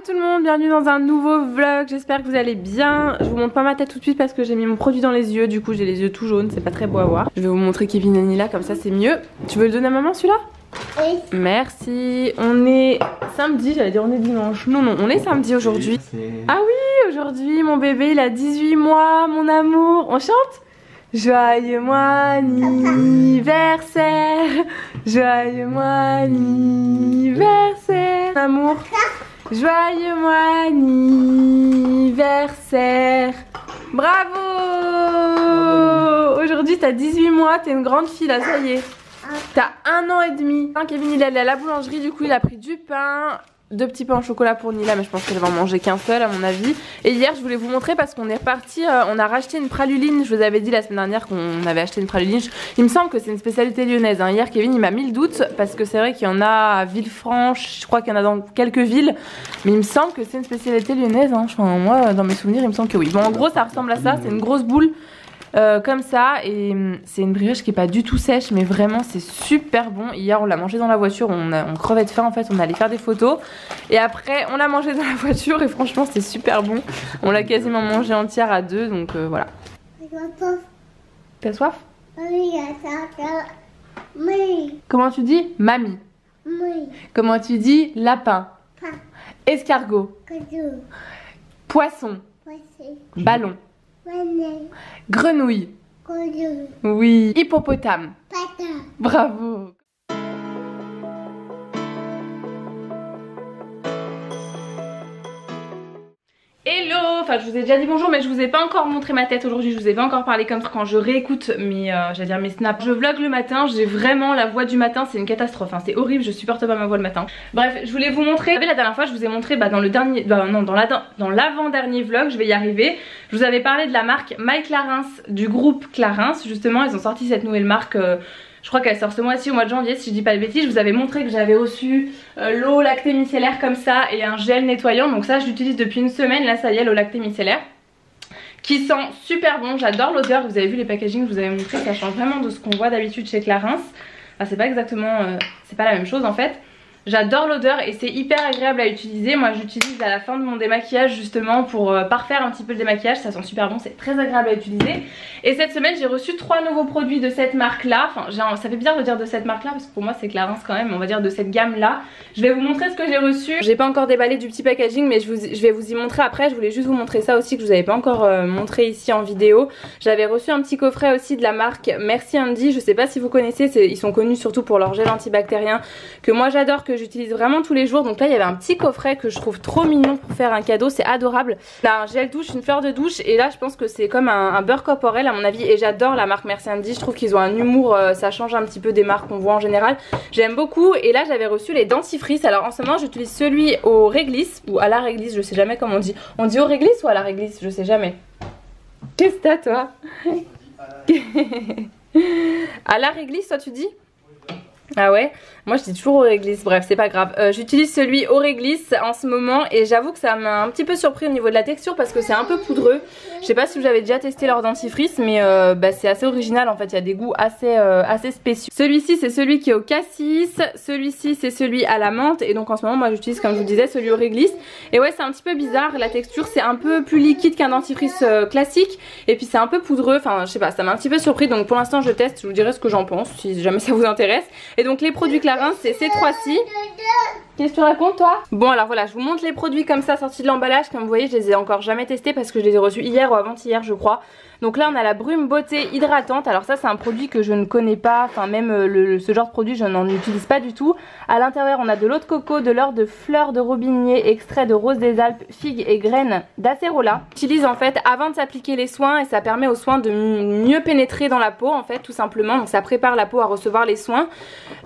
tout le monde, bienvenue dans un nouveau vlog, j'espère que vous allez bien. Je vous montre pas ma tête tout de suite parce que j'ai mis mon produit dans les yeux, du coup j'ai les yeux tout jaunes, c'est pas très beau à voir. Je vais vous montrer Kevin et Nila, comme ça c'est mieux. Tu veux le donner à maman celui-là? Oui. Merci. On est samedi, j'allais dire on est dimanche. Non, on est samedi aujourd'hui. Ah oui, aujourd'hui mon bébé il a 18 mois, mon amour. On chante? Joyeux anniversaire, joyeux anniversaire, amour. Joyeux anniversaire. Bravo! Aujourd'hui t'as 18 mois, t'es une grande fille là, ça y est. T'as 1 an et demi. Kevin il est allé à la boulangerie, du coup il a pris du pain, 2 petits pains au chocolat pour Nila, mais je pense qu'elle va en manger qu'un seul à mon avis. Et hier je voulais vous montrer parce qu'on est reparti, on a racheté une praluline. Je vous avais dit la semaine dernière qu'on avait acheté une praluline. Il me semble que c'est une spécialité lyonnaise. Hier Kevin il m'a mis le doute parce que c'est vrai qu'il y en a à Villefranche, je crois qu'il y en a dans quelques villes, mais il me semble que c'est une spécialité lyonnaise. Enfin, moi dans mes souvenirs il me semble que oui. Bon en gros ça ressemble à ça, c'est une grosse boule. Comme ça, et c'est une brioche qui est pas du tout sèche, mais vraiment c'est super bon. Hier on l'a mangé dans la voiture, on crevait de faim en fait, on allait faire des photos et après on l'a mangé dans la voiture et franchement c'est super bon. On l'a quasiment mangé entière à deux, donc voilà. T'as soif? Oui. Comment tu dis? Mamie. Oui. Comment tu dis? Lapin. Escargot. Poisson. Ballon. Grenouille. Oui. Hippopotame. Bravo. Hello, enfin je vous ai déjà dit bonjour mais je vous ai pas encore montré ma tête aujourd'hui, je vous ai pas encore parlé comme ça. Quand je réécoute mes, j'allais dire mes snaps, je vlog le matin, j'ai vraiment la voix du matin, c'est une catastrophe, hein, c'est horrible, je supporte pas ma voix le matin. Bref, je voulais vous montrer, vous savez la dernière fois je vous ai montré dans le dernier, non dans l'avant-dernier vlog, je vais y arriver. Je vous avais parlé de la marque My Clarins, du groupe Clarins, justement ils ont sorti cette nouvelle marque. Je crois qu'elle sort ce mois-ci, au mois de janvier, si je dis pas de bêtises. Je vous avais montré que j'avais reçu l'eau lactée micellaire comme ça et un gel nettoyant. Donc ça, je l'utilise depuis une semaine. Là, ça y est, l'eau lactée micellaire. Qui sent super bon. J'adore l'odeur. Vous avez vu les packagings, je vous avais montré. Ça change vraiment de ce qu'on voit d'habitude chez Clarins. Enfin, c'est pas exactement... c'est pas la même chose en fait. J'adore l'odeur et c'est hyper agréable à utiliser. Moi j'utilise à la fin de mon démaquillage justement pour parfaire un petit peu le démaquillage. Ça sent super bon, c'est très agréable à utiliser. Et cette semaine j'ai reçu 3 nouveaux produits de cette marque là. Enfin ça fait bizarre de dire de cette marque là parce que pour moi c'est Clarins quand même, on va dire de cette gamme là. Je vais vous montrer ce que j'ai reçu. J'ai pas encore déballé du petit packaging mais je vais vous y montrer après. Je voulais juste vous montrer ça aussi que je vous avais pas encore montré ici en vidéo. J'avais reçu un petit coffret aussi de la marque Merci Andy. Je sais pas si vous connaissez, ils sont connus surtout pour leur gel antibactérien que moi j'adore, que j'utilise vraiment tous les jours. Donc là il y avait un petit coffret que je trouve trop mignon pour faire un cadeau, c'est adorable. Là un gel douche, une fleur de douche et là je pense que c'est comme un beurre corporel à mon avis et j'adore la marque Merci Andy. Je trouve qu'ils ont un humour, ça change un petit peu des marques qu'on voit en général. J'aime beaucoup et là j'avais reçu les dentifrice. Alors en ce moment j'utilise celui au réglisse ou à la réglisse, je sais jamais comment on dit. On dit au réglisse ou à la réglisse? Je sais jamais. Qu'est-ce que t'as toi? À la réglisse toi tu dis? Ah ouais, moi je dis toujours au réglisse, bref c'est pas grave. J'utilise celui au réglisse en ce moment et j'avoue que ça m'a un petit peu surpris au niveau de la texture parce que c'est un peu poudreux. Je sais pas si vous avez déjà testé leur dentifrice mais c'est assez original en fait, il y a des goûts assez spéciaux. Celui-ci c'est celui qui est au cassis, celui-ci c'est celui à la menthe et donc en ce moment moi j'utilise comme je vous disais celui au réglisse. Et ouais c'est un petit peu bizarre, la texture c'est un peu plus liquide qu'un dentifrice classique et puis c'est un peu poudreux, enfin je sais pas, ça m'a un petit peu surpris donc pour l'instant je teste, je vous dirai ce que j'en pense si jamais ça vous intéresse. Et donc les produits Clarins c'est ces 3-ci. Qu'est-ce que tu racontes toi? Bon alors voilà, je vous montre les produits comme ça sortis de l'emballage. Comme vous voyez je les ai encore jamais testés parce que je les ai reçus hier ou avant-hier je crois. Donc là on a la brume beauté hydratante. Alors ça c'est un produit que je ne connais pas. Enfin même ce genre de produit je n'en utilise pas du tout. À l'intérieur on a de l'eau de coco, de l'or de fleurs de robinier, extrait de rose des Alpes, figues et graines d'acérola. J'utilise en fait avant de s'appliquer les soins et ça permet aux soins de mieux pénétrer dans la peau en fait tout simplement. Donc ça prépare la peau à recevoir les soins.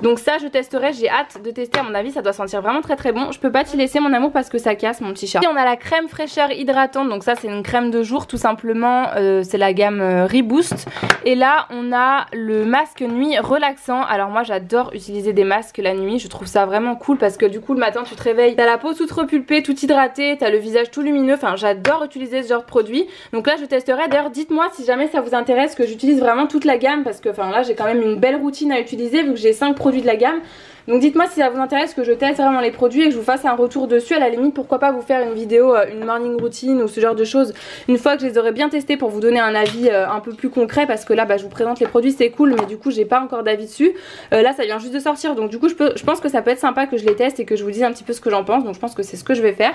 Donc ça je testerai, j'ai hâte de tester, à mon avis ça doit sentir vraiment très très bon. Je peux pas t'y laisser mon amour parce que ça casse mon petit chat. Et on a la crème fraîcheur hydratante, donc ça c'est une crème de jour tout simplement, c'est la gamme Reboost. Et là on a le masque nuit relaxant. Alors moi j'adore utiliser des masques la nuit, je trouve ça vraiment cool parce que du coup le matin tu te réveilles, t'as la peau toute repulpée, toute hydratée, t'as le visage tout lumineux, enfin j'adore utiliser ce genre de produit. Donc là je testerai, d'ailleurs dites-moi si jamais ça vous intéresse que j'utilise vraiment toute la gamme parce que enfin là j'ai quand même une belle routine à utiliser vu que j'ai 5 produits de la gamme. Donc dites-moi si ça vous intéresse que je teste vraiment les produits et que je vous fasse un retour dessus. À la limite, pourquoi pas vous faire une vidéo, une morning routine ou ce genre de choses une fois que je les aurai bien testés pour vous donner un avis un peu plus concret, parce que là je vous présente les produits, c'est cool, mais du coup j'ai pas encore d'avis dessus. Là ça vient juste de sortir, donc du coup je pense que ça peut être sympa que je les teste et que je vous dise un petit peu ce que j'en pense. Donc je pense que c'est ce que je vais faire.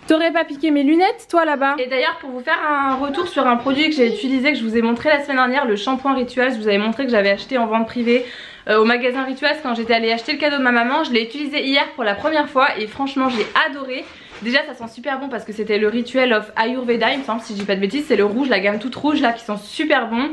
T'aurais pas piqué mes lunettes toi là-bas? Et d'ailleurs, pour vous faire un retour sur un produit que j'ai utilisé, que je vous ai montré la semaine dernière, le shampoing Rituals, je vous avais montré que j'avais acheté en vente privée au magasin Rituals quand j'étais allée acheter le cadeau de ma maman. Je l'ai utilisé hier pour la première fois et franchement j'ai adoré. Déjà ça sent super bon parce que c'était le Ritual of Ayurveda, il me semble, si je dis pas de bêtises. C'est le rouge, la gamme toute rouge là, qui sent super bon.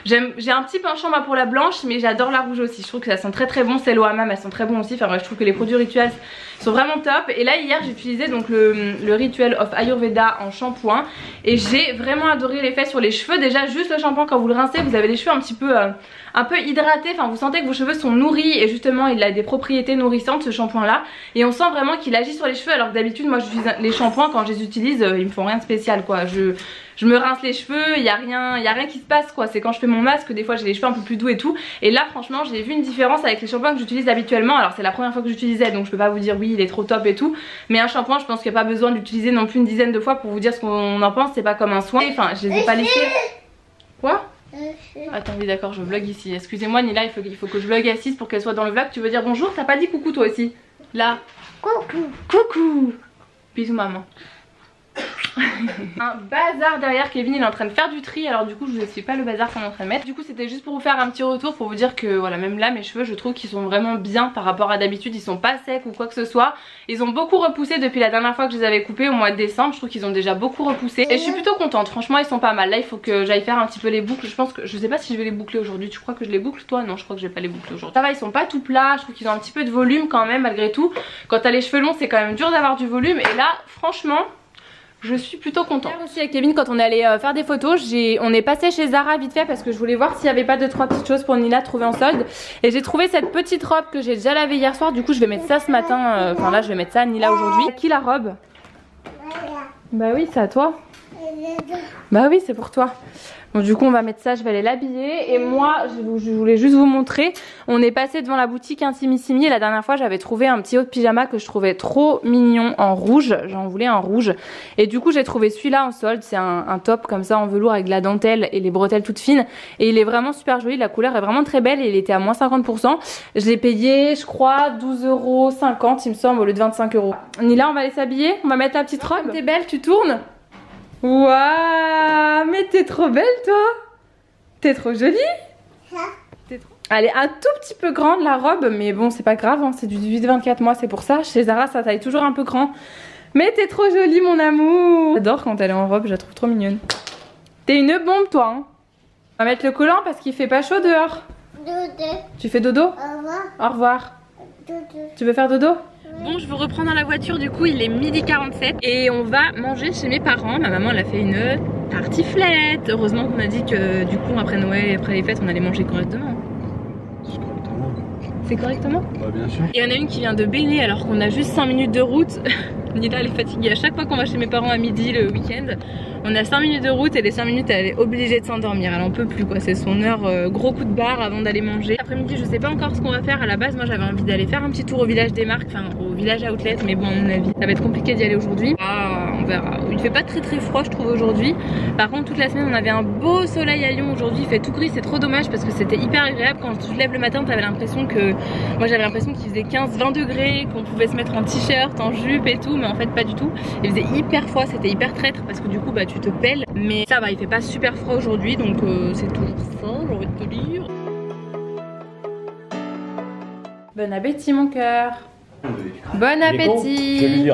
J'ai un petit penchant pour la blanche, mais j'adore la rouge aussi. Je trouve que ça sent très très bon. Celle au hammam, elles sont très bon aussi. Enfin bref, je trouve que les produits Rituals sont vraiment top. Et là hier j'ai utilisé donc le Ritual of Ayurveda en shampoing et j'ai vraiment adoré l'effet sur les cheveux. Déjà juste le shampoing, quand vous le rincez, vous avez les cheveux un peu hydratés, enfin vous sentez que vos cheveux sont nourris et justement il a des propriétés nourrissantes ce shampoing là, et on sent vraiment qu'il agit sur les cheveux, alors que d'habitude moi j'utilise les shampoings, quand je les utilise ils me font rien de spécial quoi. Je me rince les cheveux, il y a rien qui se passe quoi. C'est quand je fais mon masque des fois j'ai les cheveux un peu plus doux et tout, et là franchement j'ai vu une différence avec les shampoings que j'utilise habituellement. Alors c'est la première fois que j'utilisais, donc je peux pas vous dire oui il est trop top et tout, mais un shampoing je pense qu'il n'y a pas besoin d'utiliser non plus une dizaine de fois pour vous dire ce qu'on en pense. C'est pas comme un soin, enfin je les ai pas laissés. Quoi? Attends, oui d'accord, je vlog ici. Excusez-moi Nila, il faut que je vlog assise pour qu'elle soit dans le vlog. Tu veux dire bonjour? T'as pas dit coucou toi aussi? Là. Coucou. Coucou. Bisous maman. Un bazar derrière, Kevin il est en train de faire du tri, alors du coup je vous explique pas le bazar qu'on est en train de mettre. Du coup c'était juste pour vous faire un petit retour, pour vous dire que voilà, même là mes cheveux je trouve qu'ils sont vraiment bien par rapport à d'habitude. Ils sont pas secs ou quoi que ce soit. Ils ont beaucoup repoussé depuis la dernière fois que je les avais coupés au mois de décembre. Je trouve qu'ils ont déjà beaucoup repoussé et je suis plutôt contente, franchement ils sont pas mal. Là il faut que j'aille faire un petit peu les boucles. Je pense que, je sais pas si je vais les boucler aujourd'hui. Tu crois que je les boucle toi? Non, je crois que je vais pas les boucler aujourd'hui. Ça va, ils sont pas tout plats, je trouve qu'ils ont un petit peu de volume quand même malgré tout. Quand t'as les cheveux longs c'est quand même dur d'avoir du volume, et là franchement je suis plutôt contente. Hier aussi avec Kevin, quand on est allé faire des photos, on est passé chez Zara vite fait parce que je voulais voir s'il n'y avait pas 2-3 petites choses pour Nila trouver en solde. Et j'ai trouvé cette petite robe que j'ai déjà lavée hier soir. Du coup je vais mettre ça ce matin, enfin là je vais mettre ça à Nila aujourd'hui. Qui la robe? Bah oui c'est à toi. Bah oui c'est pour toi. Bon du coup on va mettre ça, je vais aller l'habiller. Et moi je voulais juste vous montrer, on est passé devant la boutique Intimissimi et la dernière fois j'avais trouvé un petit haut de pyjama que je trouvais trop mignon en rouge. J'en voulais un rouge et du coup j'ai trouvé celui-là en solde. C'est un top comme ça en velours avec de la dentelle et les bretelles toutes fines, et il est vraiment super joli, la couleur est vraiment très belle et il était à moins 50%. Je l'ai payé je crois 12,50€ il me semble au lieu de 25 €. Nila on va aller s'habiller, on va mettre la petite robe. T'es belle, tu tournes. Waouh, mais t'es trop belle toi. T'es trop jolie. Elle est un tout petit peu grande la robe, mais bon c'est pas grave hein, c'est du 18-24 mois, c'est pour ça. Chez Zara ça taille toujours un peu grand. Mais t'es trop jolie mon amour. J'adore quand elle est en robe, je la trouve trop mignonne. T'es une bombe toi hein. On va mettre le collant parce qu'il fait pas chaud dehors. Dodo. Tu fais dodo? Au revoir. Au revoir. Dodo. Tu veux faire dodo? Bon, je vous reprends dans la voiture, du coup il est 12h47 et on va manger chez mes parents. Ma maman elle a fait une tartiflette. Heureusement qu'on a dit que du coup après Noël et après les fêtes on allait manger correctement. C'est correctement? Bah bien sûr. Et il y en a une qui vient de Bélé alors qu'on a juste 5 minutes de route. Nila elle est fatiguée à chaque fois qu'on va chez mes parents à midi le week-end. On a 5 minutes de route et les 5 minutes elle est obligée de s'endormir, elle en peut plus quoi, c'est son heure gros coup de barre avant d'aller manger. Après-midi je sais pas encore ce qu'on va faire. À la base moi j'avais envie d'aller faire un petit tour au village des marques, enfin au village outlet, mais bon à mon avis ça va être compliqué d'y aller aujourd'hui. Ah, on verra. Il fait pas très froid je trouve aujourd'hui. Par contre toute la semaine on avait un beau soleil à Lyon. Aujourd'hui il fait tout gris, c'est trop dommage parce que c'était hyper agréable. Quand tu te lèves le matin t'avais l'impression que, moi j'avais l'impression qu'il faisait 15-20 degrés, qu'on pouvait se mettre en t-shirt, en jupe et tout, mais en fait pas du tout. Il faisait hyper froid, c'était hyper traître parce que du coup bah tu te pèles. Mais ça va, il fait pas super froid aujourd'hui, donc c'est toujours ça, j'ai envie de te dire. Bon appétit mon cœur. Bon appétit.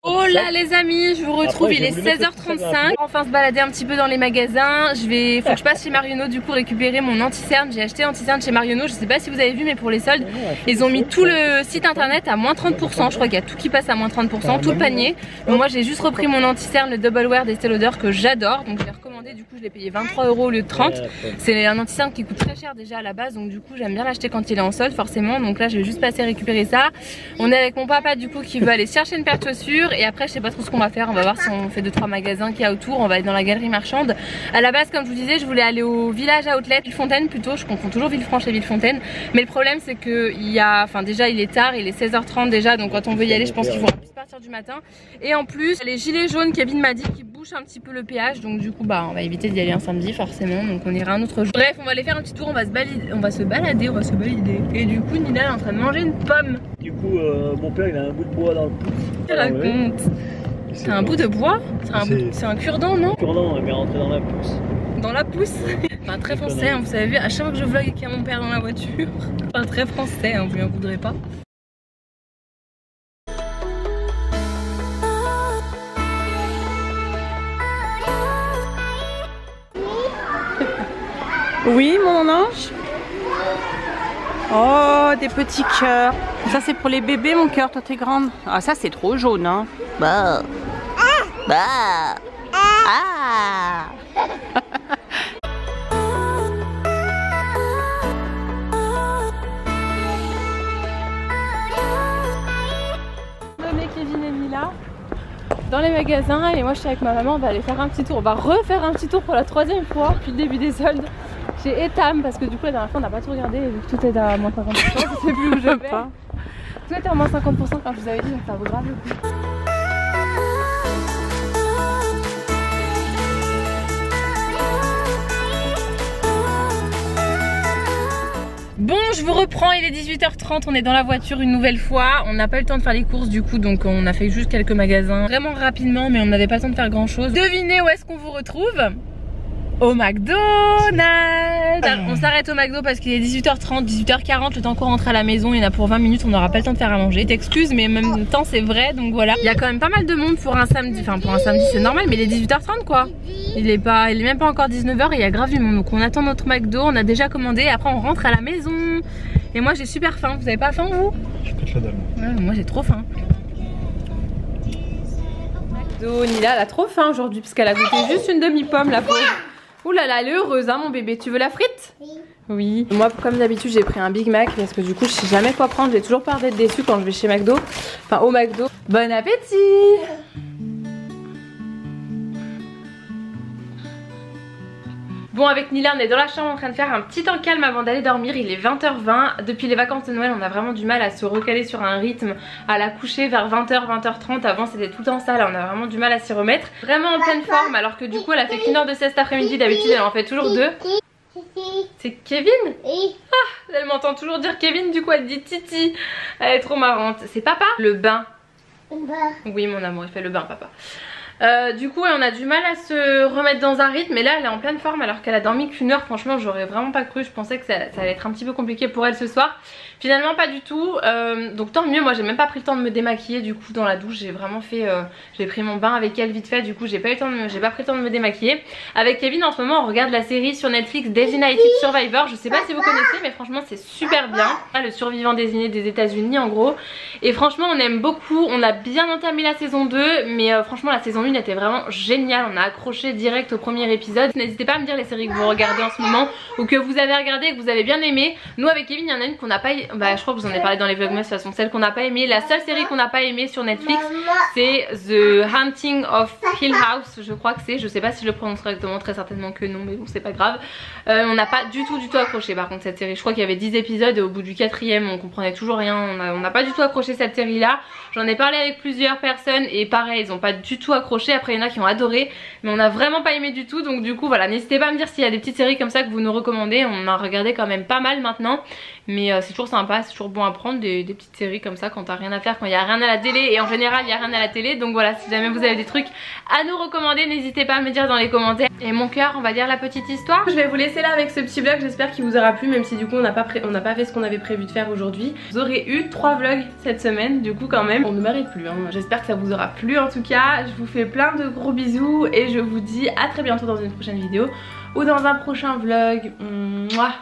Oh là les amis, je vous retrouve, il est 16h35. Enfin se balader un petit peu dans les magasins. Faut que je passe chez Marionneau du coup récupérer mon anti-cerne. J'ai acheté anti-cerne chez Marionneau, je sais pas si vous avez vu mais pour les soldes ils ont mis tout le site internet à moins 30%. Je crois qu'il y a tout qui passe à moins 30%, tout le panier. Donc moi j'ai juste repris mon anti-cerne, le Double Wear d'Estée Lauder que j'adore, donc je l'ai recommandé. commandé, du coup je l'ai payé 23 € au lieu de 30. C'est un anti-cerne qui coûte très cher déjà à la base, donc du coup j'aime bien l'acheter quand il est en solde forcément. Donc là je vais juste passer récupérer ça. On est avec mon papa du coup qui veut aller chercher une paire de chaussures, et après je sais pas trop ce qu'on va faire. On va voir si on fait 2-3 magasins qu'il y a autour. On va aller dans la galerie marchande. À la base, comme je vous disais, je voulais aller au village outlet Villefontaine plutôt, je confonds toujours Villefranche et Villefontaine, mais le problème c'est que déjà il est tard, il est 16h30 déjà, donc quand on veut y aller je pense qu'il faut plus partir du matin. Et en plus les gilets jaunes, Kevin m'a dit qu'ils bouchent un petit peu le péage, donc du coup on va éviter d'y aller un samedi forcément, donc on ira un autre jour. Bref, on va aller faire un petit tour, on va se balader. Et du coup Nina est en train de manger une pomme. Du coup mon père il a un bout de bois dans le pouce. Tu racontes? C'est un bout de bois? C'est un cure-dent, non? Un cure-dent mais rentré dans la pousse. Dans la pousse. Enfin très français, hein, vous savez vu, à chaque fois que je vlog et qu'il y a mon père dans la voiture. Enfin très français, hein, vous n'en voudrez pas. Oui, mon ange. Oh, des petits cœurs. Ça, c'est pour les bébés, mon cœur. Toi, t'es grande. Ah, ça, c'est trop jaune, hein. Bah. Bah. Ah. On est Kevin et Mila dans les magasins, et moi je suis avec ma maman. On va aller faire un petit tour. On va refaire un petit tour pour la 3e fois depuis le début des soldes chez Etam, parce que du coup la dernière fois on n'a pas tout regardé et vu que tout est à moins 50%, je sais plus où je vais. Tout était à moins 50% quand je vous avais dit, donc ça vaut grave le coup. Bon, je vous reprends, il est 18h30, on est dans la voiture une nouvelle fois. On n'a pas eu le temps de faire les courses du coup, donc on a fait juste quelques magasins vraiment rapidement, mais on n'avait pas le temps de faire grand chose. Devinez où est-ce qu'on vous retrouve? Au McDonald's. On s'arrête au McDo parce qu'il est 18h30, 18h40, le temps qu'on rentre à la maison, il y en a pour 20 minutes, on n'aura pas le temps de faire à manger. T'excuses, mais en même temps c'est vrai, donc voilà. Il y a quand même pas mal de monde pour un samedi, enfin pour un samedi c'est normal, mais il est 18h30 quoi. Il est même pas encore 19h et il y a grave du monde, donc on attend notre McDo, on a déjà commandé, et après on rentre à la maison. Et moi j'ai super faim, vous avez pas faim vous? Je pète la dalle. Ouais, moi j'ai trop faim. McDo, Nila elle a trop faim aujourd'hui parce qu'elle a goûté juste une demi-pomme la pauvre. Ouh là là, elle est heureuse hein mon bébé, tu veux la frite? Oui. Oui. Moi comme d'habitude j'ai pris un Big Mac parce que du coup je sais jamais quoi prendre, j'ai toujours peur d'être déçue quand je vais chez McDo. Enfin au McDo. Bon appétit! Bon, avec Nila on est dans la chambre en train de faire un petit temps calme avant d'aller dormir. Il est 20h20, depuis les vacances de Noël on a vraiment du mal à se recaler sur un rythme, à la coucher vers 20h, 20h30. Avant c'était tout le temps ça, là on a vraiment du mal à s'y remettre. Vraiment en pleine forme, alors que du coup elle a fait qu'une heure de sieste cet après-midi, d'habitude elle en fait toujours 2. C'est Kevin? Ah, elle m'entend toujours dire Kevin, du coup elle dit Titi. Elle est trop marrante. C'est papa? Le bain. Oui mon amour, il fait le bain papa. Du coup on a du mal à se remettre dans un rythme, mais là elle est en pleine forme alors qu'elle a dormi qu'une heure. Franchement j'aurais vraiment pas cru, je pensais que ça allait être un petit peu compliqué pour elle ce soir. Finalement pas du tout, donc tant mieux. Moi j'ai même pas pris le temps de me démaquiller du coup dans la douche. J'ai vraiment fait, j'ai pris mon bain avec elle vite fait, du coup j'ai pas pris le temps de me démaquiller. Avec Kevin en ce moment on regarde la série sur Netflix Designated Survivor. Je sais pas si vous connaissez mais franchement c'est super bien. Le survivant désigné des États-Unis en gros. Et franchement on aime beaucoup, on a bien entamé la saison 2, mais franchement la saison 1 était vraiment géniale. On a accroché direct au premier épisode. N'hésitez pas à me dire les séries que vous regardez en ce moment ou que vous avez regardé et que vous avez bien aimé. Nous avec Kevin il y en a une qu'on n'a pas, je crois que vous en avez parlé dans les vlogmas de toute façon, celle qu'on n'a pas aimé. La seule série qu'on n'a pas aimé sur Netflix c'est The Haunting of Hill House, je crois que c'est, je sais pas si je le prononce correctement, très certainement que non, mais bon c'est pas grave. On n'a pas du tout accroché par contre cette série. Je crois qu'il y avait 10 épisodes et au bout du 4ème on comprenait toujours rien. On n'a pas du tout accroché cette série là. J'en ai parlé avec plusieurs personnes et pareil ils ont pas du tout accroché. Après il y en a qui ont adoré, mais on a vraiment pas aimé du tout. Donc du coup voilà, n'hésitez pas à me dire s'il y a des petites séries comme ça que vous nous recommandez. On a regardé quand même pas mal maintenant, mais c'est toujours sympa, c'est toujours bon à prendre des petites séries comme ça quand t'as rien à faire, quand il y a rien à la télé. Et en général il y a rien à la télé, donc voilà, si jamais vous avez des trucs à nous recommander, n'hésitez pas à me dire dans les commentaires. Et mon cœur, on va lire la petite histoire. Je vais vous laisser là avec ce petit vlog, j'espère qu'il vous aura plu, même si du coup on n'a pas fait ce qu'on avait prévu de faire aujourd'hui. Vous aurez eu 3 vlogs cette semaine, du coup quand même on ne m'arrête plus hein. J'espère que ça vous aura plu en tout cas. Je vous fais plein de gros bisous et je vous dis à très bientôt dans une prochaine vidéo ou dans un prochain vlog. Mouah.